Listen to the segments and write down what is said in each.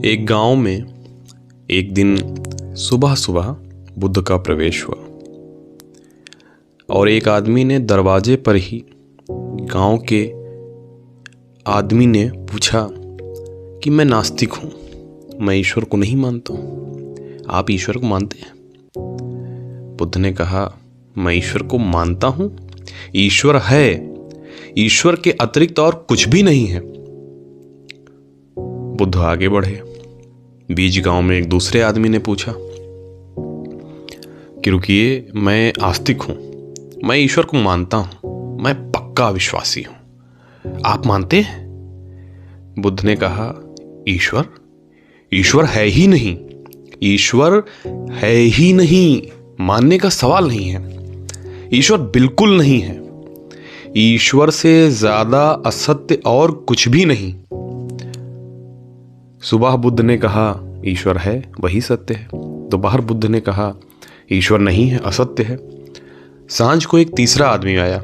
एक गांव में एक दिन सुबह सुबह बुद्ध का प्रवेश हुआ और एक आदमी ने दरवाजे पर ही गांव के आदमी ने पूछा कि मैं नास्तिक हूँ, मैं ईश्वर को नहीं मानता हूँ, आप ईश्वर को मानते हैं? बुद्ध ने कहा, मैं ईश्वर को मानता हूँ, ईश्वर है, ईश्वर के अतिरिक्त और कुछ भी नहीं है। बुद्ध आगे बढ़े। बीच गांव में एक दूसरे आदमी ने पूछा कि रुकिए, मैं आस्तिक हूं, मैं ईश्वर को मानता हूं, मैं पक्का विश्वासी हूं, आप मानते हैं? बुद्ध ने कहा, ईश्वर है ही नहीं, ईश्वर है ही नहीं, मानने का सवाल नहीं है, ईश्वर बिल्कुल नहीं है, ईश्वर से ज्यादा असत्य और कुछ भी नहीं। सुबह बुद्ध ने कहा ईश्वर है, वही सत्य है। दोपहर बुद्ध ने कहा ईश्वर नहीं है, असत्य है। सांझ को एक तीसरा आदमी आया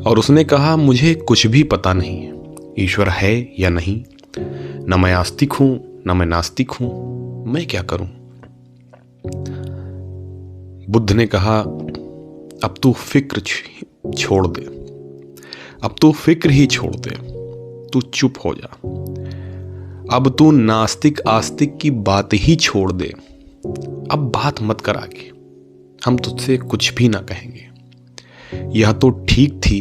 और उसने कहा, मुझे कुछ भी पता नहीं है, ईश्वर है या नहीं, न मैं आस्तिक हूं न मैं नास्तिक हूं, मैं क्या करूं? बुद्ध ने कहा, अब तू फिक्र छोड़ दे, अब तू फिक्र ही छोड़ दे, तू चुप हो जा, अब तू नास्तिक आस्तिक की बात ही छोड़ दे, अब बात मत कर आगे, हम तुझसे कुछ भी ना कहेंगे। यह तो ठीक थी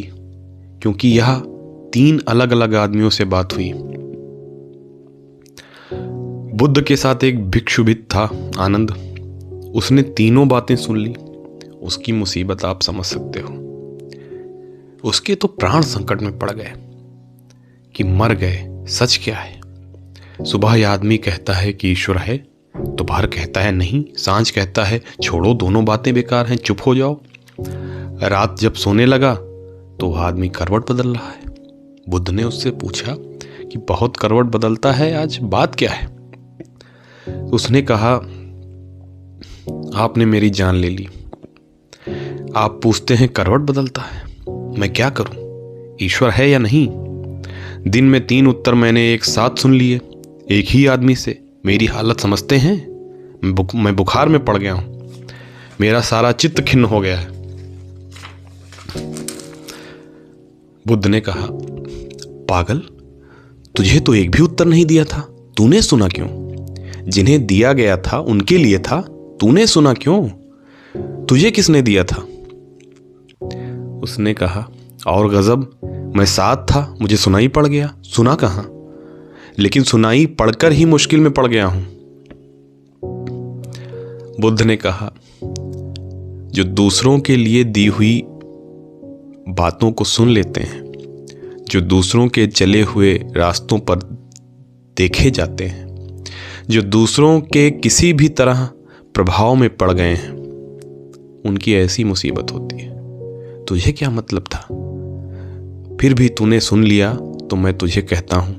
क्योंकि यह 3 अलग अलग आदमियों से बात हुई। बुद्ध के साथ एक भिक्षु भी था, आनंद, उसने तीनों बातें सुन ली। उसकी मुसीबत आप समझ सकते हो। उसके तो प्राण संकट में पड़ गए कि मर गए, सच क्या है? सुबह यह आदमी कहता है कि ईश्वर है, दोपहर कहता है नहीं, सांझ कहता है छोड़ो, दोनों बातें बेकार हैं, चुप हो जाओ। रात जब सोने लगा तो वह आदमी करवट बदल रहा है। बुद्ध ने उससे पूछा कि बहुत करवट बदलता है आज, बात क्या है? उसने कहा, आपने मेरी जान ले ली, आप पूछते हैं करवट बदलता है, मैं क्या करूं? ईश्वर है या नहीं? दिन में 3 उत्तर मैंने एक साथ सुन लिए, एक ही आदमी से। मेरी हालत समझते हैं? मैं बुखार में पड़ गया हूं, मेरा सारा चित्त खिन्न हो गया है। बुद्ध ने कहा, पागल, तुझे तो एक भी उत्तर नहीं दिया था, तूने सुना क्यों? जिन्हें दिया गया था उनके लिए था, तूने सुना क्यों? तुझे किसने दिया था? उसने कहा, और गजब, मैं साथ था, मुझे सुनाई पड़ गया। सुना कहां? लेकिन सुनाई पढ़कर ही मुश्किल में पड़ गया हूं। बुद्ध ने कहा, जो दूसरों के लिए दी हुई बातों को सुन लेते हैं, जो दूसरों के चले हुए रास्तों पर देखे जाते हैं, जो दूसरों के किसी भी तरह प्रभाव में पड़ गए हैं, उनकी ऐसी मुसीबत होती है। तुझे क्या मतलब था? फिर भी तूने सुन लिया तो मैं तुझे कहता हूं,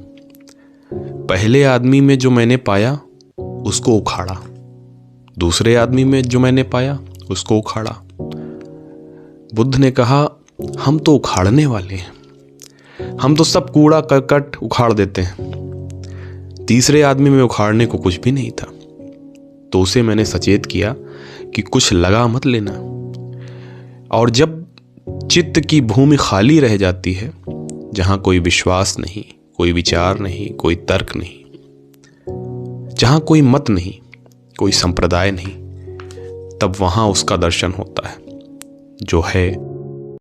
पहले आदमी में जो मैंने पाया उसको उखाड़ा, दूसरे आदमी में जो मैंने पाया उसको उखाड़ा। बुद्ध ने कहा, हम तो उखाड़ने वाले हैं, हम तो सब कूड़ा करकट उखाड़ देते हैं। तीसरे आदमी में उखाड़ने को कुछ भी नहीं था, तो उसे मैंने सचेत किया कि कुछ लगा मत लेना। और जब चित्त की भूमि खाली रह जाती है, जहां कोई विश्वास नहीं, कोई विचार नहीं, कोई तर्क नहीं, जहां कोई मत नहीं, कोई संप्रदाय नहीं, तब वहां उसका दर्शन होता है, जो है